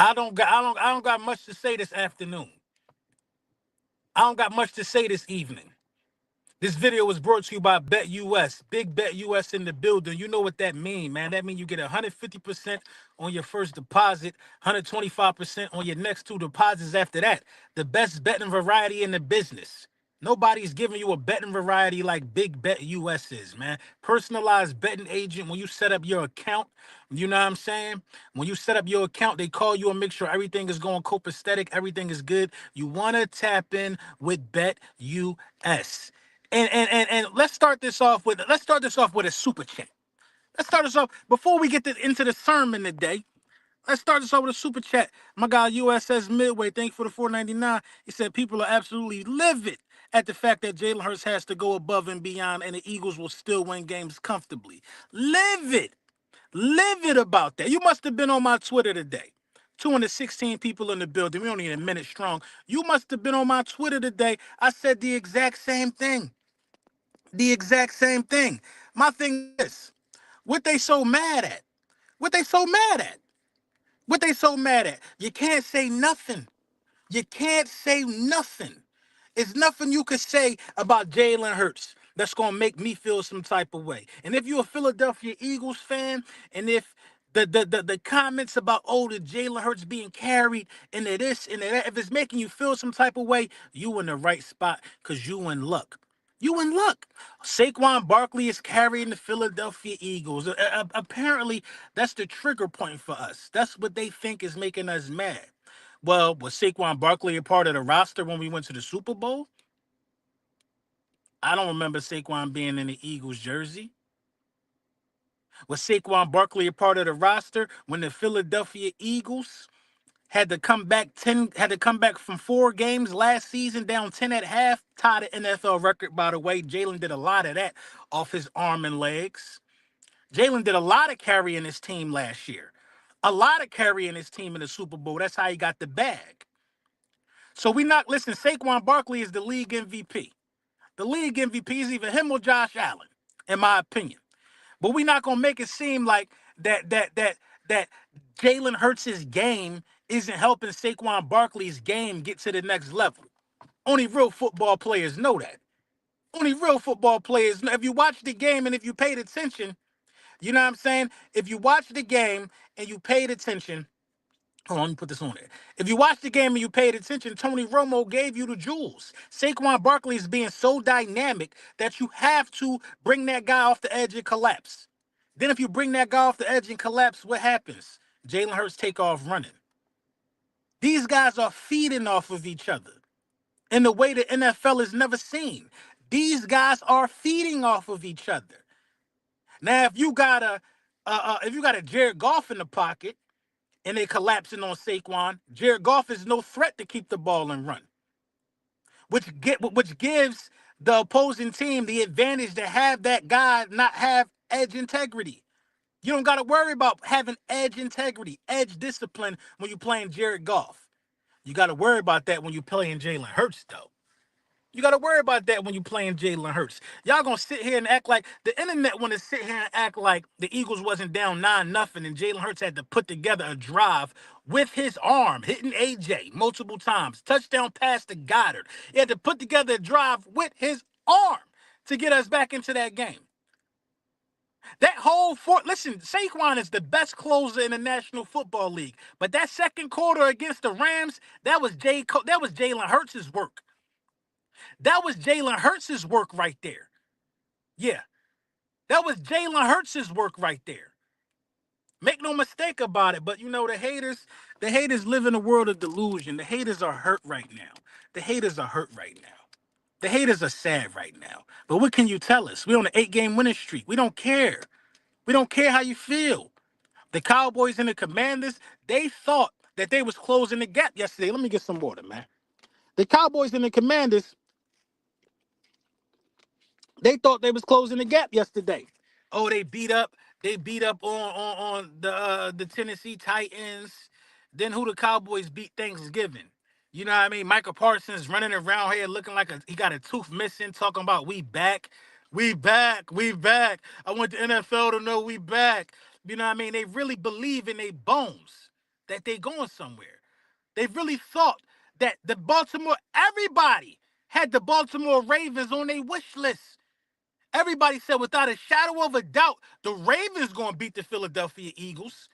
I don't got much to say this afternoon. I don't got much to say this evening. This video was brought to you by Bet US. Big Bet US in the building. You know what that mean, man. That mean you get 150% on your first deposit, 125% on your next two deposits after that. The best betting variety in the business. Nobody's giving you a betting variety like Big Bet US is, man. Personalized betting agent. When you set up your account, you know what I'm saying? When you set up your account, they call you and make sure everything is going copacetic, everything is good. You want to tap in with Bet US. And let's start this off with a super chat. Let's start this off before we get into the sermon today. Let's start this off with a super chat. My guy USS Midway, thank you for the 4.99. He said people are absolutely livid at the fact that Jalen Hurts has to go above and beyond, and the Eagles will still win games comfortably. Livid, livid about that. You must have been on my Twitter today. 216 people in the building. We only a minute strong. You must have been on my Twitter today. I said the exact same thing. The exact same thing. My thing is this: what they so mad at? What they so mad at? What they so mad at? You can't say nothing. You can't say nothing. It's nothing you could say about Jalen Hurts that's gonna make me feel some type of way. And if you're a Philadelphia Eagles fan, and if the comments about the Jalen Hurts being carried into this and that, if it's making you feel some type of way, you in the right spot because you in luck. You in luck. Saquon Barkley is carrying the Philadelphia Eagles. Apparently, that's the trigger point for us. That's what they think is making us mad. Well, was Saquon Barkley a part of the roster when we went to the Super Bowl? I don't remember Saquon being in the Eagles jersey. Was Saquon Barkley a part of the roster when the Philadelphia Eagles had to come back from 4 games last season down 10 at half, tied the NFL record, by the way. Jalen did a lot of that off his arm and legs. Jalen did a lot of carrying his team last year. A lot of carrying his team in the Super Bowl. That's how he got the bag. So we not listen, Saquon Barkley is the league MVP. The league MVP is either him or Josh Allen, in my opinion. But we're not gonna make it seem like that Jalen Hurts' game isn't helping Saquon Barkley's game get to the next level. Only real football players know that. Only real football players know. If you watch the game and if you paid attention, you know what I'm saying? If you watch the game and you paid attention, hold on, let me put this on there. If you watched the game and you paid attention, Tony Romo gave you the jewels. Saquon Barkley is being so dynamic that you have to bring that guy off the edge and collapse. Then if you bring that guy off the edge and collapse, what happens? Jalen Hurts take off running. These guys are feeding off of each other in the way the NFL has never seen. These guys are feeding off of each other. Now, if you got a Jared Goff in the pocket, and they collapsing on Saquon, Jared Goff is no threat to keep the ball and run, which gives the opposing team the advantage to have that guy not have edge integrity. You don't got to worry about having edge integrity, edge discipline when you're playing Jared Goff. You got to worry about that when you're playing Jalen Hurts, though. You got to worry about that when you're playing Jalen Hurts. Y'all gonna sit here and act like the internet want to sit here and act like the Eagles wasn't down 9-0 and Jalen Hurts had to put together a drive with his arm, hitting AJ multiple times, touchdown pass to Goddard. He had to put together a drive with his arm to get us back into that game. That whole listen, Saquon is the best closer in the National Football League, but that second quarter against the Rams, that was Jalen Hurts' work. That was Jalen Hurts' work right there. Yeah, that was Jalen Hurts' work right there. Make no mistake about it. But the haters live in a world of delusion. The haters are hurt right now. The haters are hurt right now. The haters are sad right now. But what can you tell us? We're on an 8-game winning streak. We don't care. We don't care how you feel. The Cowboys and the Commanders, they thought that they was closing the gap yesterday. Let me get some water, man. The Cowboys and the Commanders, they thought they was closing the gap yesterday. Oh, they beat up on the Tennessee Titans. Then who the Cowboys beat Thanksgiving? You know what I mean? Michael Parsons running around here looking like he got a tooth missing, talking about we back, we back, we back. I want the NFL to know we back. You know what I mean? They really believe in their bones that they going somewhere. They really thought that everybody had the Baltimore Ravens on their wish list. Everybody said without a shadow of a doubt, the Ravens going to beat the Philadelphia Eagles.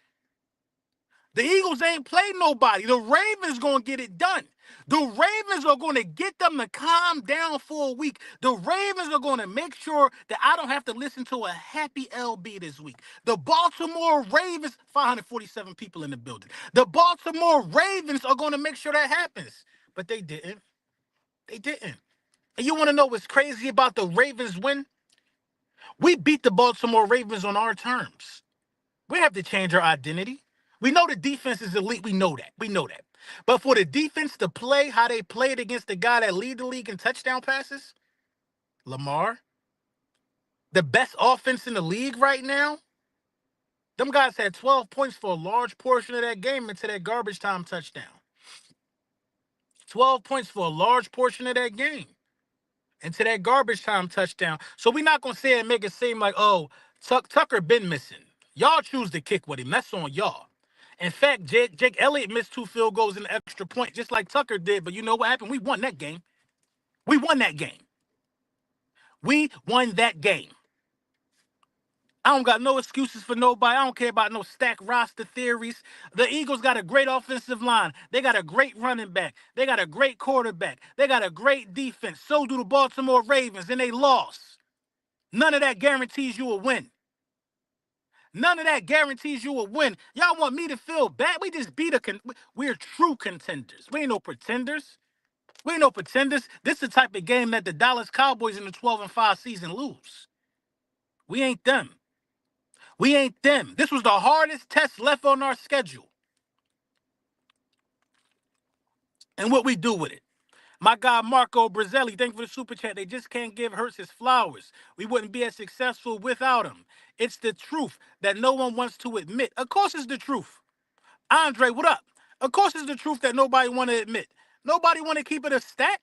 The Eagles ain't played nobody. The Ravens going to get it done. The Ravens are going to get them to calm down for a week. The Ravens are going to make sure that I don't have to listen to a happy LB this week. The Baltimore Ravens, 547 people in the building. The Baltimore Ravens are going to make sure that happens. But they didn't. They didn't. And you want to know what's crazy about the Ravens win? We beat the Baltimore Ravens on our terms. We have to change our identity. We know the defense is elite. We know that. We know that. But for the defense to play how they played against the guy that lead the league in touchdown passes, Lamar, the best offense in the league right now, them guys had 12 points for a large portion of that game into that garbage time touchdown. 12 points for a large portion of that game into that garbage time touchdown. So we're not going to say it and make it seem like, oh, Tucker been missing. Y'all choose to kick with him. That's on y'all. In fact, Jake Elliott missed 2 field goals and an extra point, just like Tucker did. But you know what happened? We won that game. We won that game. We won that game. I don't got no excuses for nobody. I don't care about no stack roster theories. The Eagles got a great offensive line. They got a great running back. They got a great quarterback. They got a great defense. So do the Baltimore Ravens, and they lost. None of that guarantees you a win. None of that guarantees you a win. Y'all want me to feel bad? We just beat we're true contenders. We ain't no pretenders. We ain't no pretenders. This is the type of game that the Dallas Cowboys in the 12-5 season lose. We ain't them. We ain't them. This was the hardest test left on our schedule. And what we do with it. My guy Marco Brazzelli, thank you for the super chat. They just can't give Hurts his flowers. We wouldn't be as successful without him. It's the truth that no one wants to admit. Of course it's the truth. Andre, what up? Of course it's the truth that nobody want to admit. Nobody want to keep it a stack.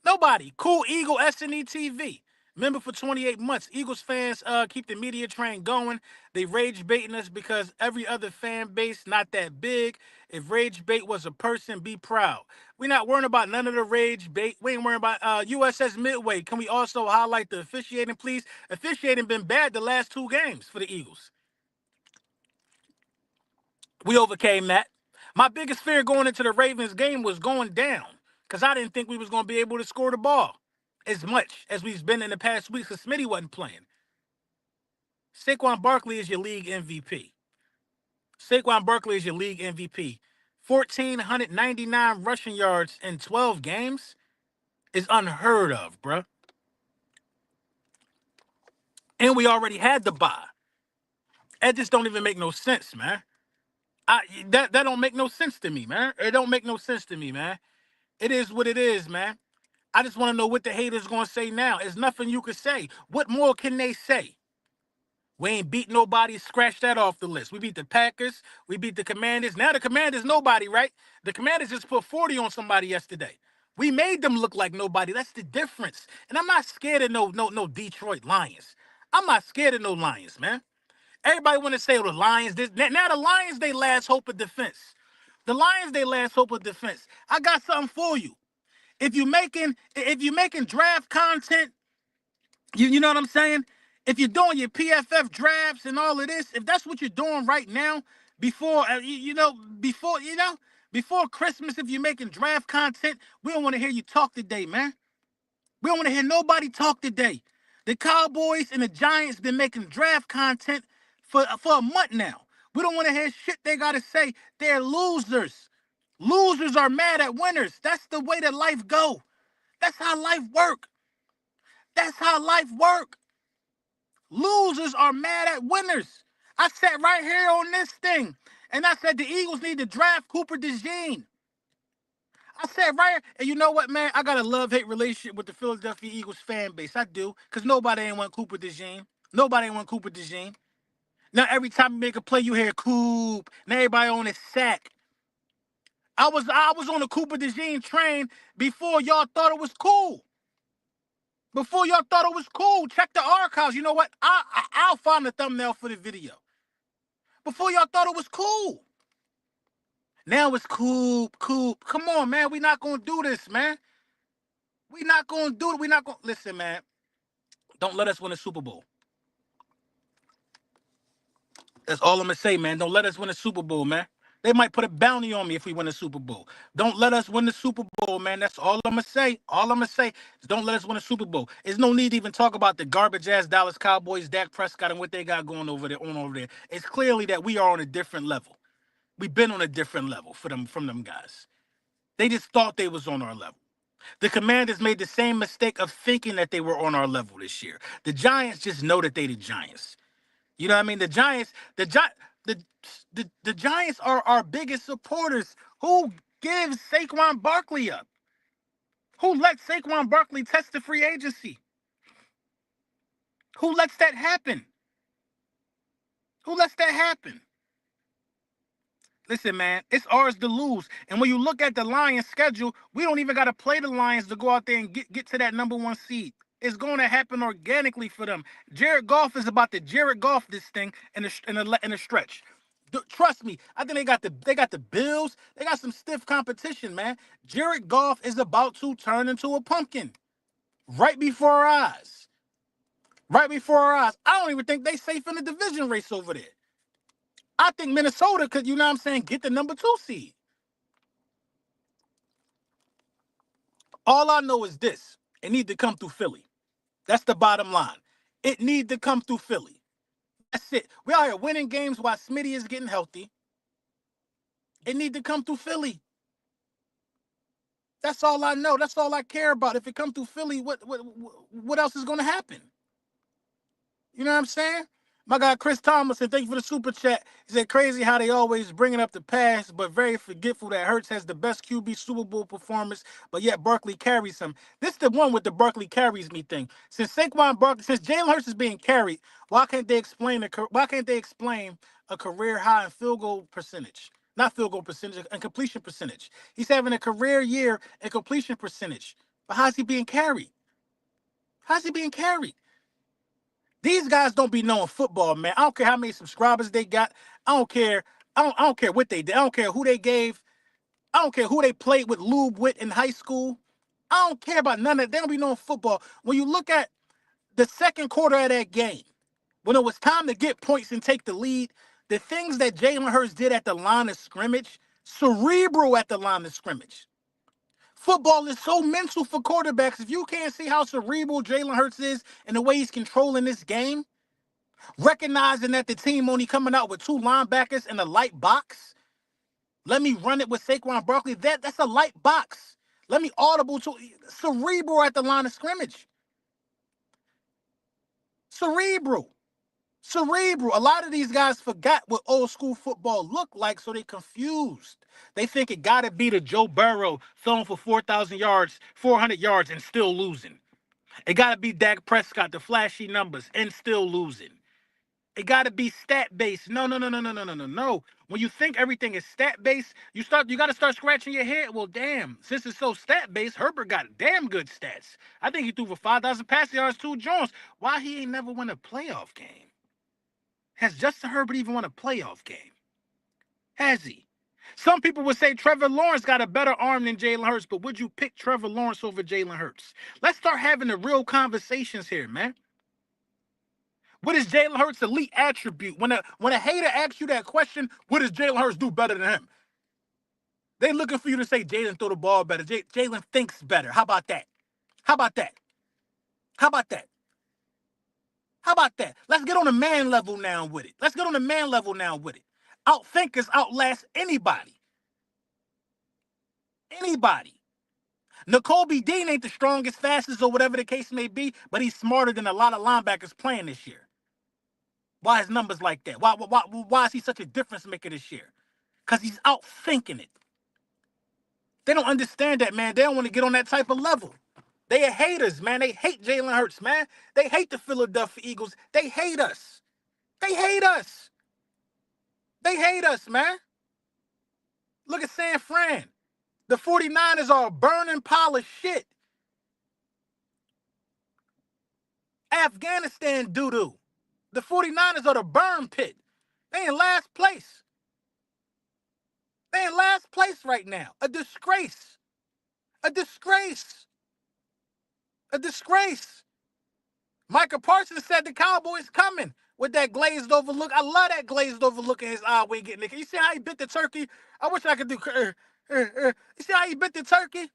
Nobody. Cool Eagle SNE TV. Member for 28 months. Eagles fans keep the media train going. They rage baiting us because every other fan base not that big. If rage bait was a person, be proud. We're not worrying about none of the rage bait. We ain't worrying about USS Midway. Can we also highlight the officiating, please? Officiating been bad the last 2 games for the Eagles. We overcame that. My biggest fear going into the Ravens game was going down because I didn't think we was going to be able to score the ball as much as we've been in the past weeks because Smitty wasn't playing. Saquon Barkley is your league MVP. Saquon Barkley is your league MVP. 1,499 rushing yards in 12 games is unheard of, bruh. And we already had the bye. That just don't even make no sense, man. That don't make no sense to me, man. It don't make no sense to me, man. It is what it is, man. I just want to know what the haters going to say now. There's nothing you can say. What more can they say? We ain't beat nobody. Scratch that off the list. We beat the Packers. We beat the Commanders. Now the Commanders nobody, right? The Commanders just put 40 on somebody yesterday. We made them look like nobody. That's the difference. And I'm not scared of no Detroit Lions. I'm not scared of no Lions, man. Everybody want to say, oh, the Lions. Now the Lions, they last hope of defense. The Lions, they last hope of defense. I got something for you. If you're making draft content, you know what I'm saying? If you're doing your PFF drafts and all of this, if that's what you're doing right now, before before Christmas, if you're making draft content, we don't want to hear you talk today, man. We don't want to hear nobody talk today. The Cowboys and the Giants been making draft content for a month now. We don't want to hear shit they gotta say. They're losers. Losers are mad at winners. That's the way that life go. That's how life work. That's how life work. Losers are mad at winners. I sat right here on this thing, and I said the Eagles need to draft Cooper DeJean. I said right here, and you know what, man? I got a love-hate relationship with the Philadelphia Eagles fan base. I do, because nobody ain't want Cooper DeJean. Nobody ain't want Cooper DeJean. Now, every time you make a play, you hear Coop. Now everybody on his sack. I was on the Cooper DeJean train before y'all thought it was cool. Before y'all thought it was cool, check the archives. You know what? I'll find the thumbnail for the video. Before y'all thought it was cool. Now it's Coop, Coop. Come on, man. We not gonna do this, man. We not gonna do it. We not gonna listen, man. Don't let us win a Super Bowl. That's all I'm gonna say, man. Don't let us win a Super Bowl, man. They might put a bounty on me if we win a Super Bowl. Don't let us win the Super Bowl, man. That's all I'm gonna say. All I'm gonna say is don't let us win a Super Bowl. There's no need to even talk about the garbage ass Dallas Cowboys, Dak Prescott, and what they got going over there. On over there, it's clearly that we are on a different level. We've been on a different level for them from them guys. They just thought they was on our level. The Commanders made the same mistake of thinking that they were on our level this year. The Giants just know that they the Giants. You know what I mean? The Giants are our biggest supporters. Who gives Saquon Barkley up? Who lets Saquon Barkley test the free agency? Who lets that happen? Who lets that happen? Listen, man, it's ours to lose. And when you look at the Lions' schedule, we don't even got to play the Lions to go out there and get to that number one seed. It's going to happen organically for them. Jared Goff is about to Jared Goff this thing in a stretch. Trust me, I think they got the Bills. They got some stiff competition, man. Jared Goff is about to turn into a pumpkin right before our eyes. Right before our eyes. I don't even think they safe in the division race over there. I think Minnesota could, you know what I'm saying, get the number 2 seed. All I know is this. It need to come through Philly. That's the bottom line. It need to come through Philly. That's it. We out here winning games while Smitty is getting healthy. It need to come through Philly. That's all I know. That's all I care about. If it come through Philly, what else is going to happen? You know what I'm saying? My guy Chris Thomason, thank you for the super chat. He said, crazy how they always bringing up the past, but very forgetful that Hurts has the best QB Super Bowl performance, but yet Barkley carries him. This is the one with the Barkley carries me thing. Since Jalen Hurts is being carried, why can't they explain a career high in field goal percentage? Not field goal percentage, and completion percentage. He's having a career year in completion percentage. But how's he being carried? How's he being carried? These guys don't be knowing football, man. I don't care how many subscribers they got. I don't care. I don't care what they did. I don't care who they gave. I don't care who they played with Lube with in high school. I don't care about none of that. They don't be knowing football. When you look at the second quarter of that game, when it was time to get points and take the lead, the things that Jalen Hurts did at the line of scrimmage, cerebral at the line of scrimmage. Football is so mental for quarterbacks. If you can't see how cerebral Jalen Hurts is and the way he's controlling this game, recognizing that the team only coming out with 2 linebackers in a light box. Let me run it with Saquon Barkley. That's a light box. Let me audible to cerebral at the line of scrimmage. Cerebral. Cerebral. A lot of these guys forgot what old school football looked like, so they confused. They think it got to be the Joe Burrow throwing for 4,000 yards, 400 yards, and still losing. It got to be Dak Prescott, the flashy numbers, and still losing. It got to be stat based. No, no, no, no, no, no, no, no, no. When you think everything is stat based, you got to start scratching your head. Well, damn, since it's so stat based, Herbert got damn good stats. I think he threw for 5,000 passing yards, 2 Jones. Why he ain't never won a playoff game? Has Justin Herbert even won a playoff game? Has he? Some people would say Trevor Lawrence got a better arm than Jalen Hurts, but would you pick Trevor Lawrence over Jalen Hurts? Let's start having the real conversations here, man. What is Jalen Hurts' elite attribute? When a hater asks you that question, what does Jalen Hurts do better than him? They looking for you to say Jalen throw the ball better. Jalen thinks better. How about that? How about that? How about that? How about that? Let's get on the man level now with it. Let's get on the man level now with it. Outthinkers outlast anybody. Anybody. N'Kobe Dean ain't the strongest, fastest, or whatever the case may be, but he's smarter than a lot of linebackers playing this year. Why his numbers like that? Why is he such a difference maker this year? Because he's outthinking it. They don't understand that, man. They don't want to get on that type of level. They are haters, man. They hate Jalen Hurts, man. They hate the Philadelphia Eagles. They hate us. They hate us. They hate us, man. Look at San Fran. The 49ers are a burning pile of shit. Afghanistan doo-doo. The 49ers are the burn pit. They in last place. They in last place right now. A disgrace. A disgrace. A disgrace. Micah Parsons said the Cowboys coming with that glazed over look. I love that glazed over look in his eye when he getting it. You see how he bit the turkey? I wish I could do. You see how he bit the turkey?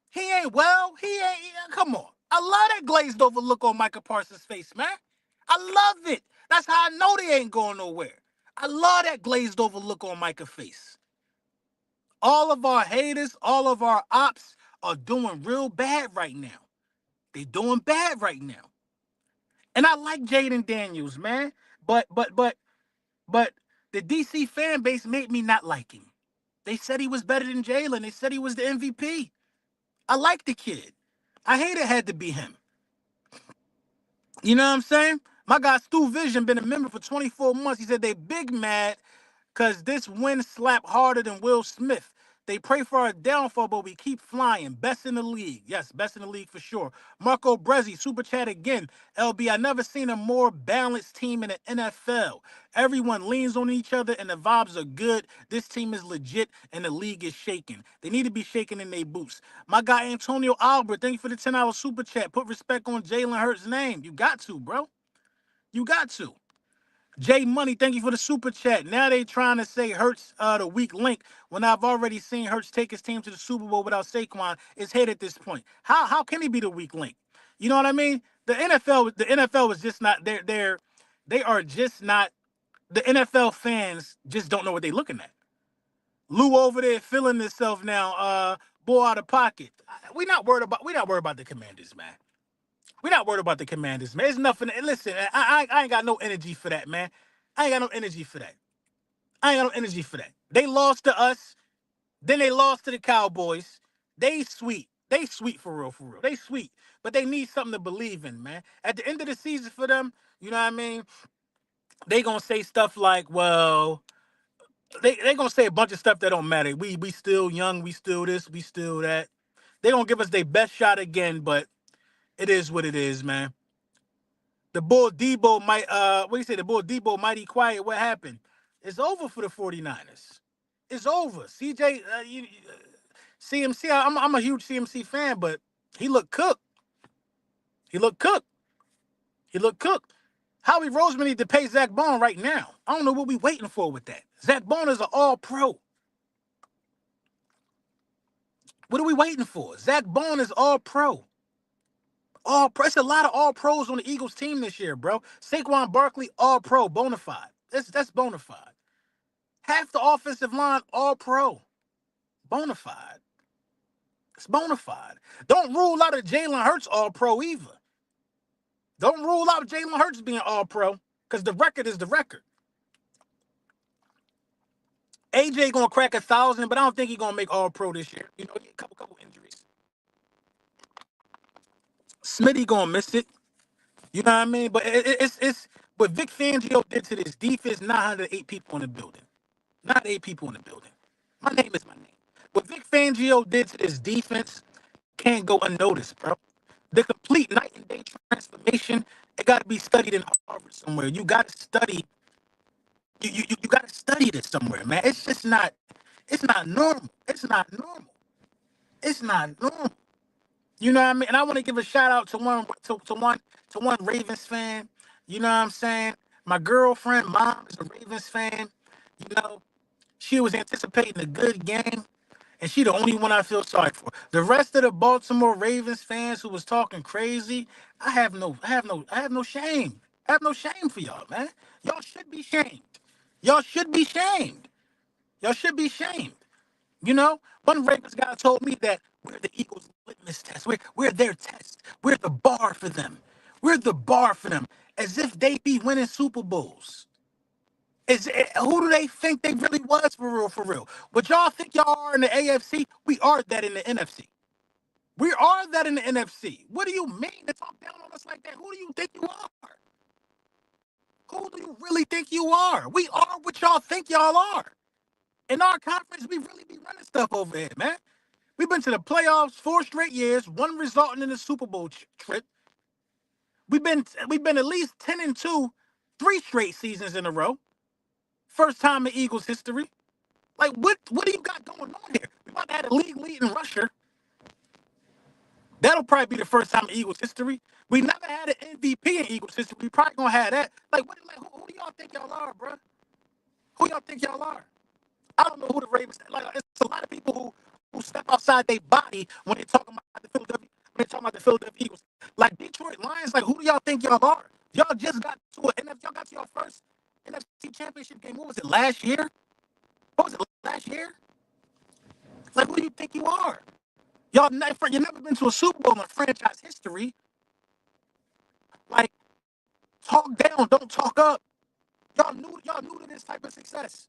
He ain't well. He ain't. Come on. I love that glazed over look on Micah Parsons' face, man. I love it. That's how I know they ain't going nowhere. I love that glazed over look on Micah's face. All of our haters, all of our ops are doing real bad right now. They doing bad right now. And I like Jaden Daniels, man. But the DC fan base made me not like him. They said he was better than Jalen. They said he was the MVP. I like the kid. I hate it had to be him. You know what I'm saying? My guy Stu Vision been a member for 24 months. He said they big mad because this win slapped harder than Will Smith. They pray for our downfall, but we keep flying. Best in the league. Yes, best in the league for sure. Marco Brezzi, super chat again. LB, I never seen a more balanced team in the NFL. Everyone leans on each other and the vibes are good. This team is legit and the league is shaking. They need to be shaking in their boots. My guy Antonio Albert, thank you for the $10 super chat. Put respect on Jalen Hurts' name. You got to, bro. You got to. Jay Money, thank you for the super chat. Now they trying to say Hurts the weak link when I've already seen Hurts take his team to the Super Bowl without Saquon. It's head at this point. How can he be the weak link? You know what I mean? The NFL is just not they are just not the NFL fans just don't know what they're looking at. Lou over there feeling himself now, ball out of pocket. We not worried about the Commanders, man. We're not worried about the Commanders, man. It's nothing. Listen, I ain't got no energy for that, man. I ain't got no energy for that. I ain't got no energy for that. They lost to us, then they lost to the Cowboys. They sweet. They sweet for real, for real. They sweet. But they need something to believe in, man. At the end of the season for them, you know what I mean? They gonna say stuff like, well, they gonna say a bunch of stuff that don't matter. We still young, we still this, we still that. They gonna give us their best shot again, but it is what it is, man. The bull Debo might what do you say? The bull Debo mighty quiet. What happened? It's over for the 49ers. It's over. CJ CMC, I'm a huge CMC fan, but he looked cooked. He looked cooked. He looked cooked. Howie Roseman need to pay Zach Bone right now. I don't know what we waiting for with that. Zach Bone is an all-pro. What are we waiting for? Zach Bone is all-pro. All pro. It's a lot of all pros on the Eagles team this year, bro. Saquon Barkley, all pro, bona fide. That's bona fide. Half the offensive line, all pro, bona fide. It's bona fide. Don't rule out a Jalen Hurts all pro either. Don't rule out Jalen Hurts being all pro because the record is the record. AJ gonna crack 1,000, but I don't think he's gonna make all pro this year. You know, he had a couple injuries. Smitty gonna miss it. You know what I mean? But it's what Vic Fangio did to this defense. 908 people in the building. Not 8 people in the building. My name is my name. What Vic Fangio did to this defense can't go unnoticed, bro. The complete night and day transformation, it got to be studied in Harvard somewhere. You got to study. You got to study this somewhere, man. It's just not. It's not normal. It's not normal. It's not normal. You know what I mean? And I want to give a shout out to one Ravens fan. You know what I'm saying? My girlfriend, mom is a Ravens fan. You know, she was anticipating a good game, and she the only one I feel sorry for. The rest of the Baltimore Ravens fans who was talking crazy, I have no shame. I have no shame for y'all, man. Y'all should be shamed. Y'all should be shamed. Y'all should be shamed. You know, one Ravens guy told me that we're the Eagles' litmus test. We're their test. We're the bar for them. We're the bar for them, as if they be winning Super Bowls. Who do they think they really was for real? For real? What y'all think y'all are in the AFC? We are that in the NFC. We are that in the NFC. What do you mean to talk down on us like that? Who do you think you are? Who do you really think you are? We are what y'all think y'all are. In our conference, we really be running stuff over here, man. We've been to the playoffs 4 straight years, one resulting in the Super Bowl trip. We've been at least 10-2, 3 straight seasons in a row. First time in Eagles history. Like, what do you got going on here? We about to have a league leading rusher. That'll probably be the first time in Eagles history. We never had an MVP in Eagles history. We probably gonna have that. Who do y'all think y'all are, bro? Who y'all think y'all are? I don't know who the Ravens. Like, it's a lot of people who step outside their body when they talking about the Philadelphia Eagles. Like Detroit Lions. Like, who do y'all think y'all are? Y'all just got to it. And if y'all got to your first NFC Championship game, what was it last year? What was it last year? Like, who do you think you are? You never been to a Super Bowl in franchise history. Like, talk down, don't talk up. Y'all new to this type of success.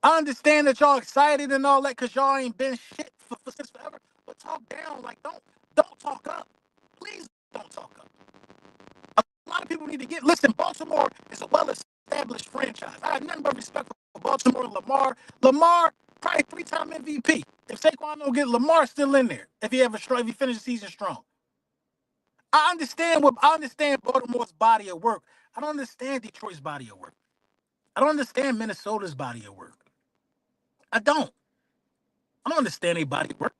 I understand that y'all excited and all that because y'all ain't been shit since forever. But talk down, like don't talk up. Please don't talk up. A lot of people need to listen. Baltimore is a well-established franchise. I have nothing but respect for Baltimore and Lamar. Lamar probably three-time MVP. If Saquon don't get Lamar still in there, if he finishes the season strong. I understand Baltimore's body of work. I don't understand Detroit's body of work. I don't understand Minnesota's body of work. I don't. I don't understand their body of work.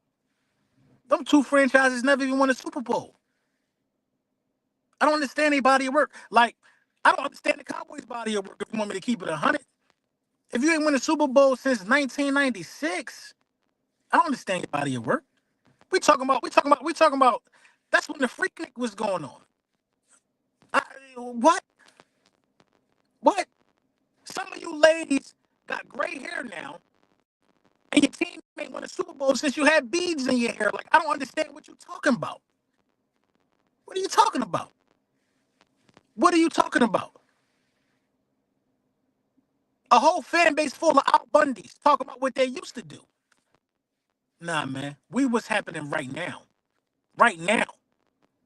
Them two franchises never even won a Super Bowl. I don't understand their body of work. Like, I don't understand the Cowboys' body of work if you want me to keep it 100. If you ain't won a Super Bowl since 1996, I don't understand your body of work. We talking about, that's when the Freaknik was going on. I, what? What? Some of you ladies got gray hair now, and your team ain't won a Super Bowl since you had beads in your hair. Like, I don't understand what you're talking about. What are you talking about? What are you talking about? A whole fan base full of out Bundys talking about what they used to do. Nah, man. What's happening right now. Right now.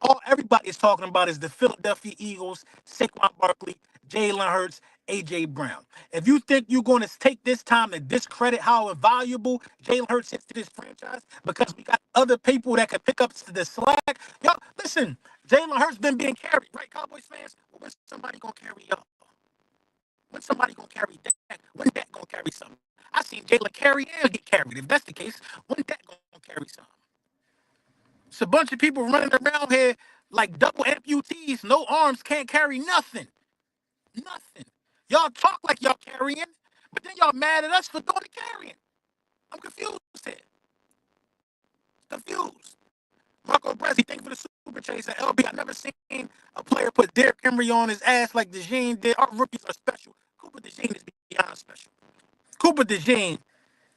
All everybody is talking about is the Philadelphia Eagles, Saquon Barkley, Jalen Hurts, AJ Brown. If you think you're going to take this time to discredit how valuable Jalen Hurts is to this franchise because we got other people that can pick up the slack, y'all listen. Jalen Hurts been being carried, right, Cowboys fans? Well, when somebody gonna carry y'all? When somebody gonna carry Dak? When Dak gonna carry something? I seen Jalen carry and get carried. If that's the case, when Dak gonna carry something? It's a bunch of people running around here like double amputees, no arms, can't carry nothing. Nothing. Y'all talk like y'all carrying, but then y'all mad at us for doing the carrying. I'm confused here. Confused. Marco Brezzi, thank you for the super chase at LB. I never seen a player put Derrick Henry on his ass like DeJean did. Our rookies are special. Cooper DeJean is beyond special. Cooper DeJean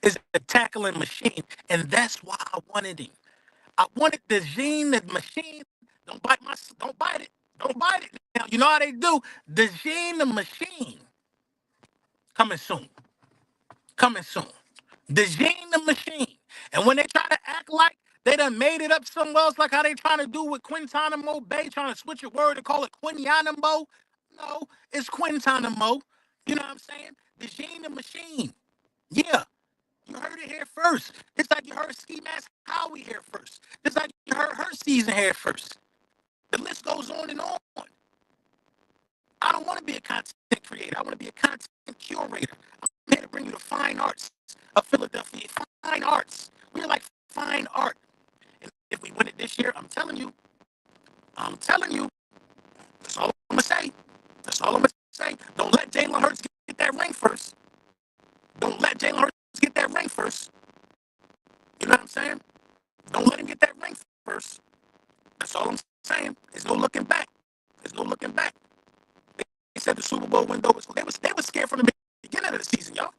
is a tackling machine, and that's why I wanted him. I wanted DeJean, the machine. Don't bite it. Don't bite it. Now, you know how they do. DeJean, the machine. Coming soon. Coming soon. DeJean, the machine. And when they try to act like they done made it up somewhere else, like how they trying to do with Quintanamo Bay, trying to switch a word and call it Quinyanamo. No, it's Quintanamo. You know what I'm saying? DeJean, the machine. Yeah. You heard it here first. It's like you heard Ski Mask Howie here first. It's like you heard her season here first. The list goes on and on. I don't want to be a content creator. I want to be a content curator. I'm here to bring you the fine arts of Philadelphia. Fine arts. We're like fine art. And if we win it this year, I'm telling you, that's all I'm going to say. That's all I'm going to say. Don't let Jalen Hurts get that ring first. Don't let Jalen Hurts get that ring first. You know what I'm saying? Don't let him get that ring first. That's all I'm saying. There's no looking back. There's no looking back. They said the Super Bowl window was they were scared from the beginning of the season, y'all.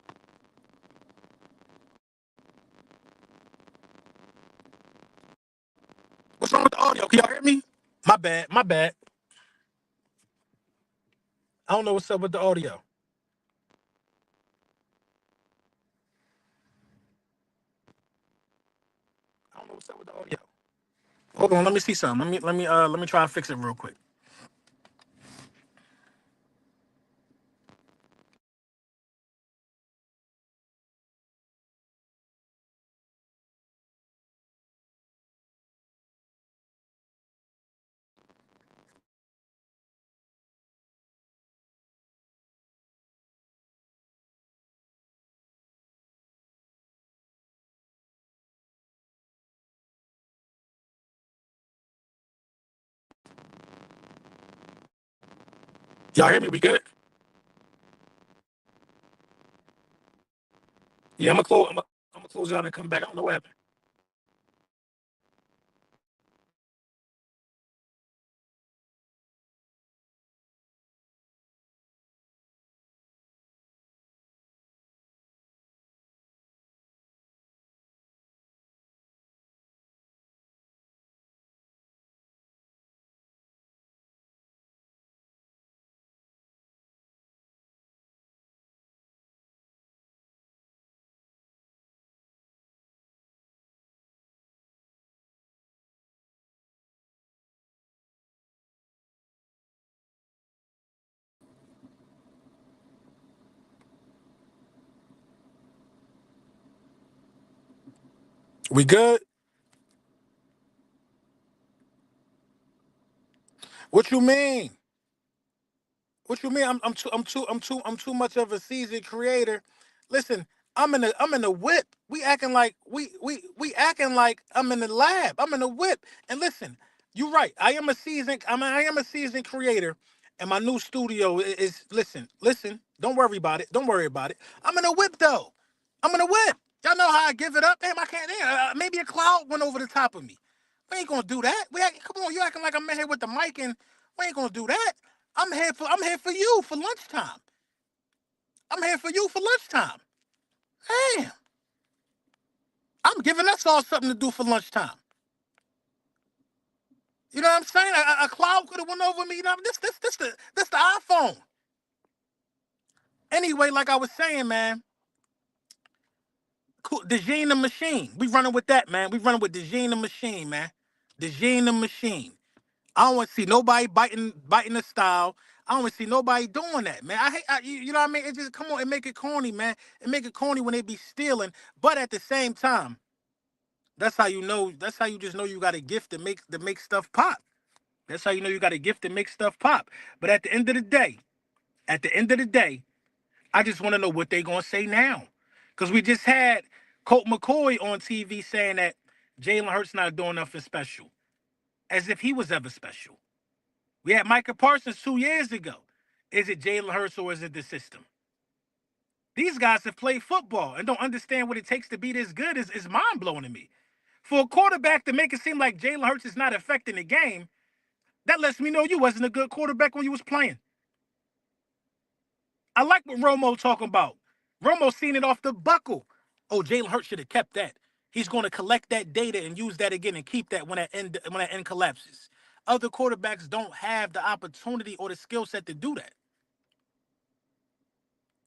What's wrong with the audio? Can y'all hear me? My bad. My bad. I don't know what's up with the audio. I don't know what's up with the audio. Hold on, let me see something. Let me try and fix it real quick. Y'all hear me? We good? Yeah, I'm gonna close. I'm gonna close out and come back. I don't know what happened. We good? What you mean? What you mean? I'm too much of a seasoned creator. Listen, I'm in the whip. We acting like I'm in the lab. I'm in the whip. And listen, you're right. I am a seasoned creator. And my new studio is listen. Don't worry about it. Don't worry about it. I'm in a whip though. I'm in a whip. Y'all know how I give it up. Damn, I can't. Maybe a cloud went over the top of me. We ain't gonna do that. Come on, you acting like I'm in here with the mic, and we ain't gonna do that. I'm here for you for lunchtime. I'm here for you for lunchtime. Damn. I'm giving us all something to do for lunchtime. You know what I'm saying? A cloud could have went over me. You know, this the iPhone. Anyway, like I was saying, man, the Gene the Machine. We running with that, man. We running with the Gene the Machine, man. The Gene the Machine. I don't want to see nobody biting the style. I don't want to see nobody doing that, man. You know what I mean? It just come on, it make it corny, man. It make it corny when they be stealing, but at the same time, that's how you know. That's how you just know you got a gift to make stuff pop. That's how you know you got a gift to make stuff pop. But at the end of the day, I just want to know what they gonna say now, because we just had Colt McCoy on TV saying that Jalen Hurts not doing nothing special, as if he was ever special. We had Micah Parsons 2 years ago. Is it Jalen Hurts or is it the system? These guys have played football and don't understand what it takes to be this good is mind blowing to me. For a quarterback to make it seem like Jalen Hurts is not affecting the game, that lets me know you wasn't a good quarterback when you was playing. I like what Romo talking about. Romo seen it off the buckle. Oh, Jalen Hurts should have kept that. He's going to collect that data and use that again and keep that when that end collapses. Other quarterbacks don't have the opportunity or the skill set to do that.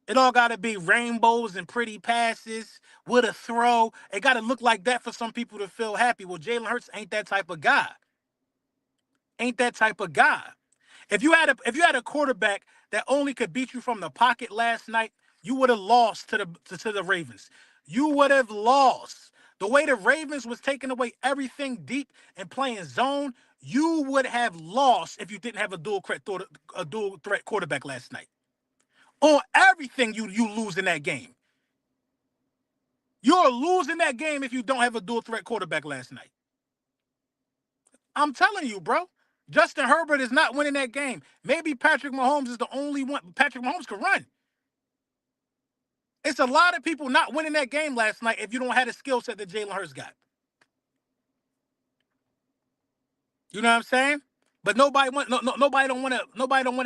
It all got to be rainbows and pretty passes with a throw. It got to look like that for some people to feel happy. Well, Jalen Hurts ain't that type of guy. Ain't that type of guy. If you had a quarterback that only could beat you from the pocket last night, you would have lost to the Ravens. You would have lost. The way the Ravens was taking away everything deep and playing zone, you would have lost if you didn't have a dual threat quarterback last night. On everything, you lose in that game. You're losing that game if you don't have a dual threat quarterback last night. I'm telling you, bro. Justin Herbert is not winning that game. Maybe Patrick Mahomes is the only one. Patrick Mahomes can run. It's a lot of people not winning that game last night if you don't have the skill set that Jalen Hurts got. You know what I'm saying? But nobody don't want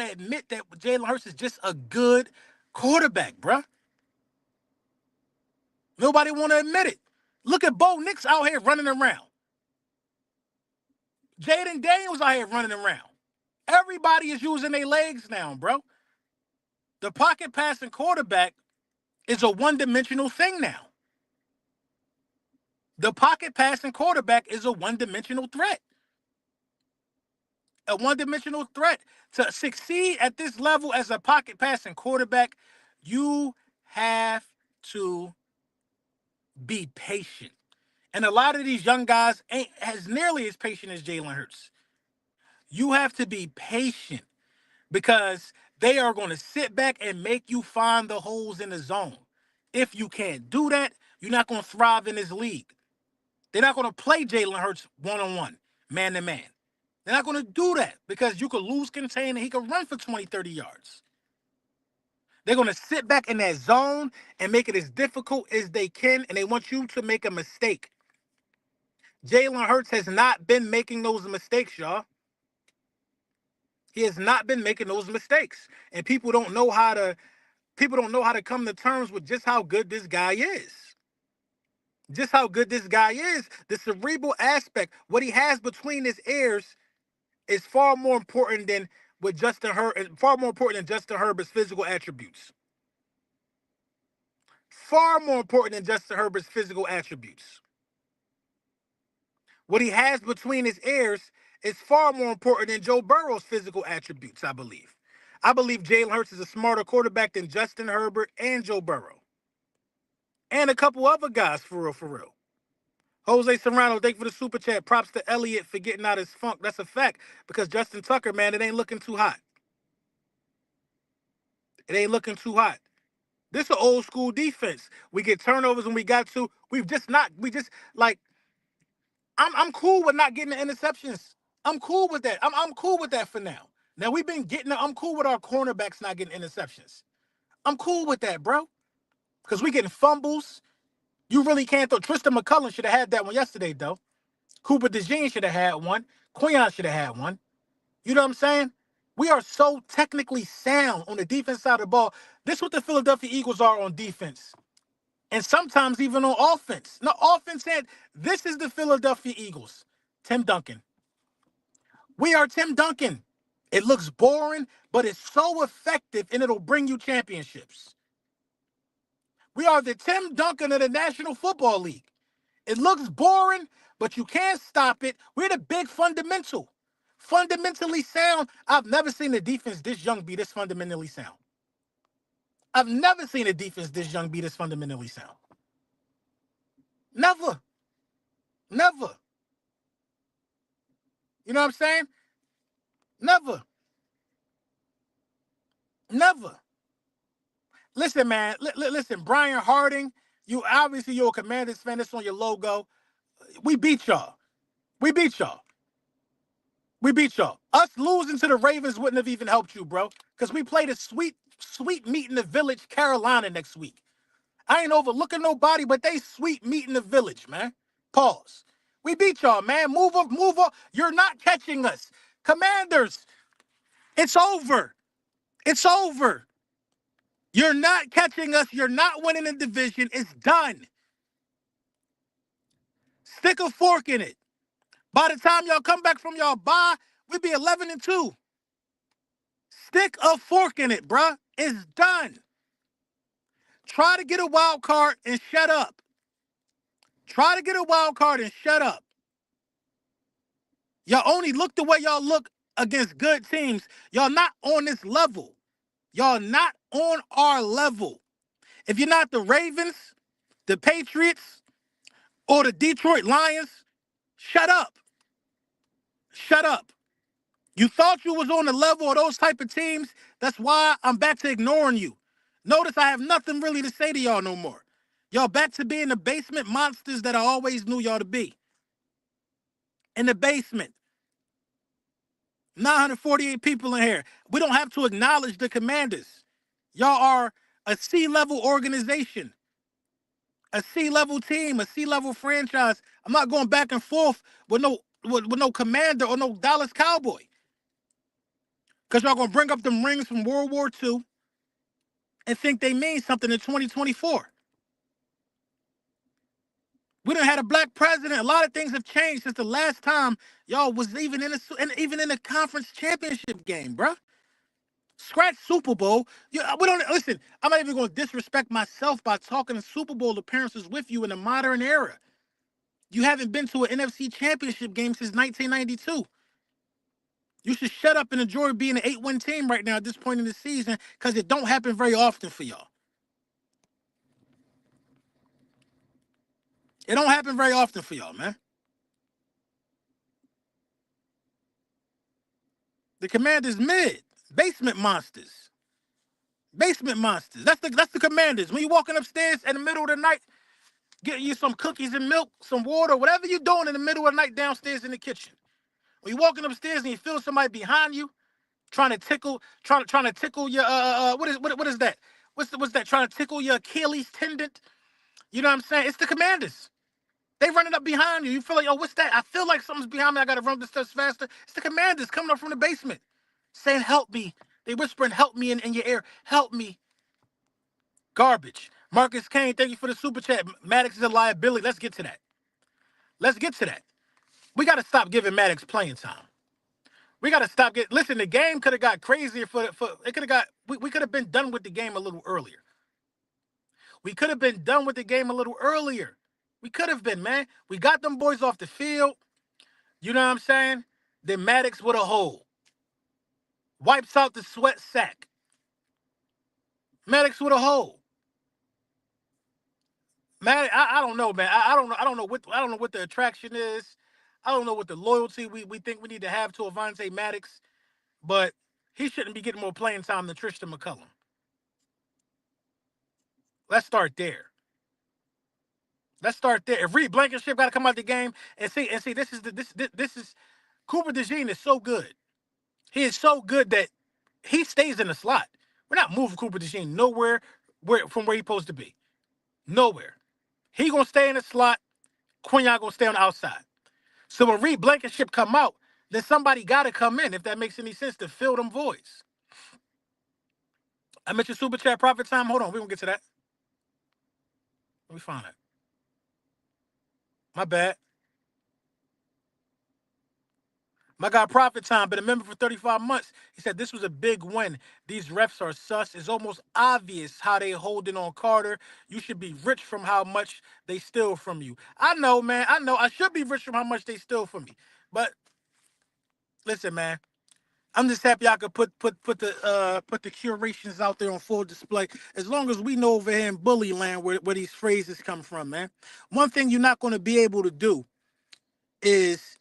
to admit that Jalen Hurts is just a good quarterback, bro. Nobody want to admit it. Look at Bo Nix out here running around. Jaden Daniels out here running around. Everybody is using their legs now, bro. The pocket passing quarterback is a one-dimensional thing now. The pocket passing quarterback is a one-dimensional threat. A one-dimensional threat. To succeed at this level as a pocket passing quarterback, you have to be patient. And a lot of these young guys ain't as nearly as patient as Jalen Hurts. You have to be patient because they are going to sit back and make you find the holes in the zone. If you can't do that, you're not going to thrive in this league. They're not going to play Jalen Hurts one-on-one, man-to-man. They're not going to do that because you could lose contain and he could run for 20, 30 yards. They're going to sit back in that zone and make it as difficult as they can, and they want you to make a mistake. Jalen Hurts has not been making those mistakes, y'all. He has not been making those mistakes. And people don't know how to come to terms with just how good this guy is. Just how good this guy is. The cerebral aspect, what he has between his ears, is far more important than Justin Herbert's physical attributes. Far more important than Justin Herbert's physical attributes. What he has between his ears is far more important than Joe Burrow's physical attributes, I believe. I believe Jalen Hurts is a smarter quarterback than Justin Herbert and Joe Burrow. And a couple other guys, for real, for real. Jose Serrano, thank you for the super chat. Props to Elliott for getting out his funk. That's a fact. Because Justin Tucker, man, it ain't looking too hot. It ain't looking too hot. This is an old school defense. We get turnovers when we got to. I'm cool with not getting the interceptions. I'm cool with that. I'm cool with that for now. Now we've been getting. I'm cool with our cornerbacks not getting interceptions. I'm cool with that, bro. Because we getting fumbles. You really can't throw. Tristan McCullum should have had that one yesterday, though. Cooper DeJean should have had one. Quinyon should have had one. You know what I'm saying? We are so technically sound on the defense side of the ball. This is what the Philadelphia Eagles are on defense. And sometimes even on offense. No, offense said, this is the Philadelphia Eagles. Tim Duncan. We are Tim Duncan. It looks boring, but it's so effective and it'll bring you championships. We are the Tim Duncan of the National Football League. It looks boring, but you can't stop it. We're the big fundamental. Fundamentally sound. I've never seen a defense this young be this fundamentally sound. I've never seen a defense this young be this fundamentally sound. Never. Never. You know what I'm saying? Never. Never. Listen, man. Listen, Brian Harding, you're a Commanders fan. It's on your logo. We beat y'all. We beat y'all. We beat y'all. Us losing to the Ravens wouldn't have even helped you, bro. Because we played a sweet meet in the Village, Carolina next week. I ain't overlooking nobody, but they sweet meet in the Village, man. Pause. We beat y'all, man. Move up, move up. You're not catching us. Commanders, it's over. It's over. You're not catching us. You're not winning the division. It's done. Stick a fork in it. By the time y'all come back from y'all bye, we'd be 11-2. Stick a fork in it, bruh. It's done. Try to get a wild card and shut up. Try to get a wild card and shut up. Y'all only look the way y'all look against good teams. Y'all not on this level. Y'all not on our level. If you're not the Ravens, the Patriots, or the Detroit Lions, shut up. Shut up. You thought you was on the level of those type of teams. That's why I'm back to ignoring you. Notice I have nothing really to say to y'all no more. Y'all back to being the basement monsters that I always knew y'all to be. In the basement. 948 people in here. We don't have to acknowledge the Commanders. Y'all are a C-level organization. A C-level team, a C-level franchise. I'm not going back and forth with no Commander or no Dallas Cowboy. Because y'all going to bring up them rings from World War II and think they mean something in 2024. We done had a black president. A lot of things have changed since the last time y'all was even in a conference championship game, bro. Scratch Super Bowl. We don't listen. I'm not even going to disrespect myself by talking Super Bowl appearances with you in the modern era. You haven't been to an NFC championship game since 1992. You should shut up and enjoy being an 8-win team right now at this point in the season because it don't happen very often for y'all. It don't happen very often for y'all, man. The Commanders mid. Basement monsters. Basement monsters. That's the Commanders. When you walking upstairs in the middle of the night, getting you some cookies and milk, some water, whatever you're doing in the middle of the night downstairs in the kitchen. When you're walking upstairs and you feel somebody behind you trying to tickle your what is that? What's that? Trying to tickle your Achilles tendon? You know what I'm saying? It's the Commanders. They running up behind you. You feel like, oh, what's that? I feel like something's behind me. I gotta run up the steps faster. It's the Commanders coming up from the basement, saying, "Help me." They whispering, "Help me" in your ear. Help me. Garbage. Marcus Kane, thank you for the super chat. Maddox is a liability. Let's get to that. Let's get to that. We got to stop giving Maddox playing time. We got to stop getting. Listen, the game could have got crazier for it could have got. We could have been done with the game a little earlier. We could have been done with the game a little earlier. We could have been, man. We got them boys off the field. You know what I'm saying? Then Maddox with a hole. Wipes out the sweat sack. Maddox with a hole. Man, I don't know, man. I don't know what the attraction is. I don't know what the loyalty we think we need to have to Avante Maddox, but he shouldn't be getting more playing time than Tristan McCullum. Let's start there. Let's start there. If Reed Blankenship got to come out the game and see, this is Cooper DeJean is so good. He is so good that he stays in the slot. We're not moving Cooper DeJean nowhere from where he's supposed to be. Nowhere. He gonna stay in the slot. Quinyon gonna stay on the outside. So when Reed Blankenship come out, then somebody gotta come in, if that makes any sense, to fill them voids. I mentioned super chat profit time. Hold on, we gonna get to that. Let me find it. My bad. My guy Profit Time, been a member for 35 months. He said this was a big win. These refs are sus. It's almost obvious how they holding on Carter. You should be rich from how much they steal from you. I know, man. I know. I should be rich from how much they steal from me. But listen, man. I'm just happy I could put the curations out there on full display. As long as we know over here in Bully Land where these phrases come from, man. One thing you're not going to be able to do is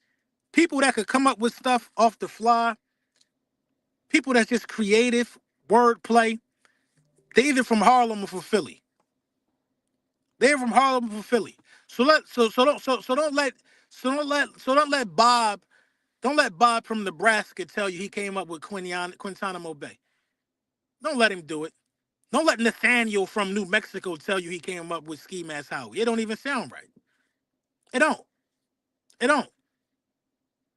people that could come up with stuff off the fly, people that's just creative, wordplay, they either from Harlem or from Philly. They're from Harlem or from Philly. So don't let Bob from Nebraska tell you he came up with Guantanamo Bay. Don't let him do it. Don't let Nathaniel from New Mexico tell you he came up with Ski Mask Howie. It don't even sound right. It don't. It don't.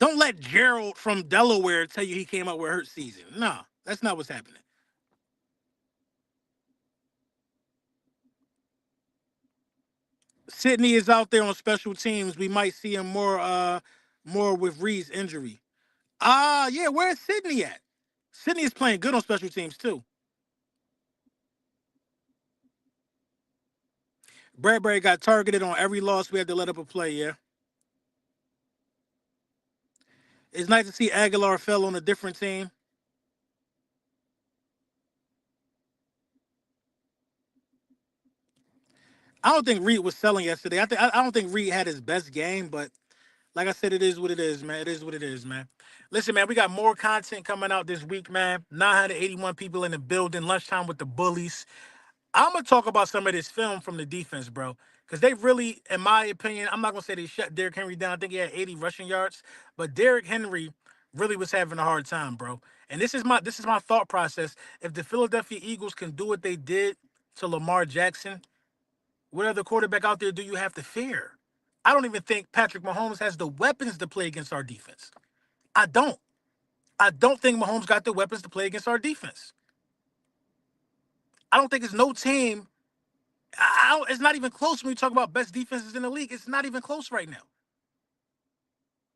Don't let Gerald from Delaware tell you he came up with Hurt Season. No, that's not what's happening. Sydney is out there on special teams. We might see him more with Reed's injury. Yeah, where's Sydney at? Sydney is playing good on special teams too. Bradbury got targeted on every loss. We had to let up a play, yeah. It's nice to see Aguilar fell on a different team. I don't think Reed was selling yesterday. I don't think Reed had his best game, but like I said, it is what it is, man. It is what it is, man. Listen, man, we got more content coming out this week, man. 981 people in the building. Lunchtime with the bullies. I'm gonna talk about some of this film from the defense, bro, because they really, in my opinion, I'm not gonna say they shut Derrick Henry down. I think he had 80 rushing yards, but Derrick Henry really was having a hard time, bro. And this is my thought process. If the Philadelphia Eagles can do what they did to Lamar Jackson, what other quarterback out there do you have to fear? I don't even think Patrick Mahomes has the weapons to play against our defense. I don't. I don't think Mahomes got the weapons to play against our defense. I don't think it's no team. It's not even close when we talk about best defenses in the league. It's not even close right now.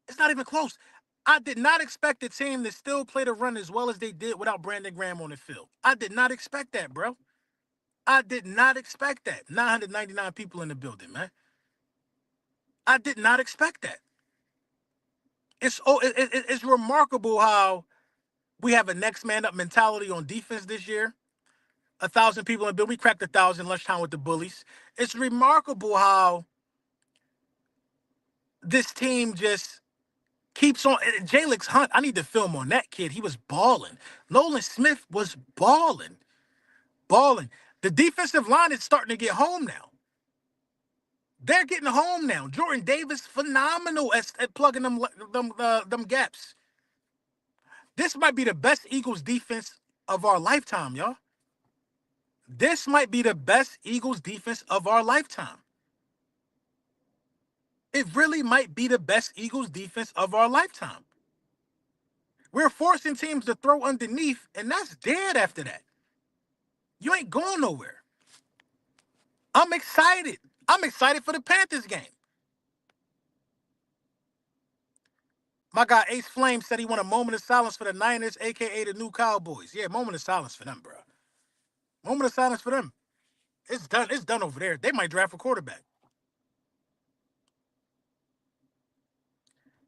It's not even close. I did not expect the team to still play the run as well as they did without Brandon Graham on the field. I did not expect that, bro. I did not expect that. 999 people in the building, man. I did not expect that. It's remarkable how we have a next man up mentality on defense this year. 1,000 people in the building. We cracked 1,000 lunchtime with the bullies. It's remarkable how this team just keeps on. Jalix Hunt, I need to film on that kid. He was balling. Nolan Smith was balling. Balling. The defensive line is starting to get home now. They're getting home now. Jordan Davis, phenomenal at plugging them gaps. This might be the best Eagles defense of our lifetime, y'all. This might be the best Eagles defense of our lifetime. It really might be the best Eagles defense of our lifetime. We're forcing teams to throw underneath, and that's dead after that. You ain't going nowhere. I'm excited. I'm excited for the Panthers game. My guy Ace Flame said he want a moment of silence for the Niners, a.k.a. the new Cowboys. Yeah, moment of silence for them, bro. Moment of silence for them. It's done. It's done over there. They might draft a quarterback.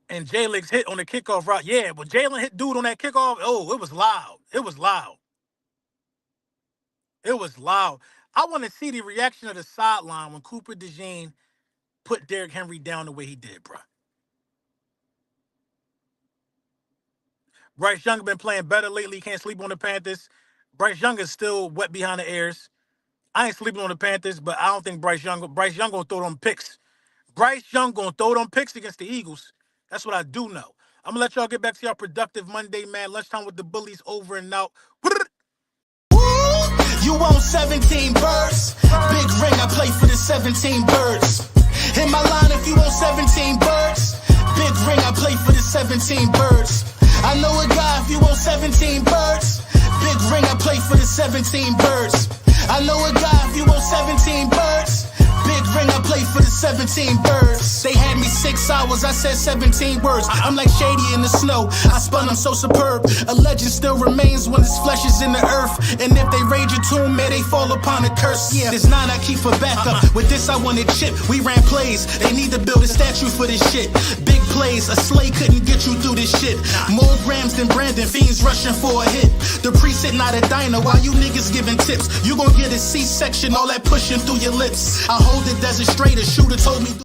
And Jalen's hit on the kickoff route. Yeah, but Jalen hit dude on that kickoff. Oh, it was loud. It was loud. It was loud. I want to see the reaction of the sideline when Cooper DeJean put Derrick Henry down the way he did, bro. Bryce Young been playing better lately. Can't sleep on the Panthers. Bryce Young is still wet behind the ears. I ain't sleeping on the Panthers, but I don't think Bryce Young gonna throw them picks. Bryce Young gonna throw them picks against the Eagles. That's what I do know. I'm gonna let y'all get back to y'all productive Monday, man. Lunchtime with the bullies over and out. You want 17 birds? Big ring, I play for the 17 birds. In my line, if you want 17 birds, big ring, I play for the 17 birds. I know a guy, if you want 17 birds, big ring, I play for the 17 birds. I know a guy, if you want 17 birds, big ring, I play for the 17 birds. They had me 6 hours, I said 17 words. I'm like Shady in the snow, I spun them so superb. A legend still remains when his flesh is in the earth. And if they raid your tomb, may they fall upon a curse. Yeah, this 9 I keep for backup. With this I wanted chip, we ran plays. They need to build a statue for this shit. Big plays, a sleigh couldn't get you through this shit. More grams than Brandon, fiends rushing for a hit. The priest sitting out a diner while you niggas giving tips. You gon' get a C-section, all that pushing through your lips. I hold it as a straighter, shooter told me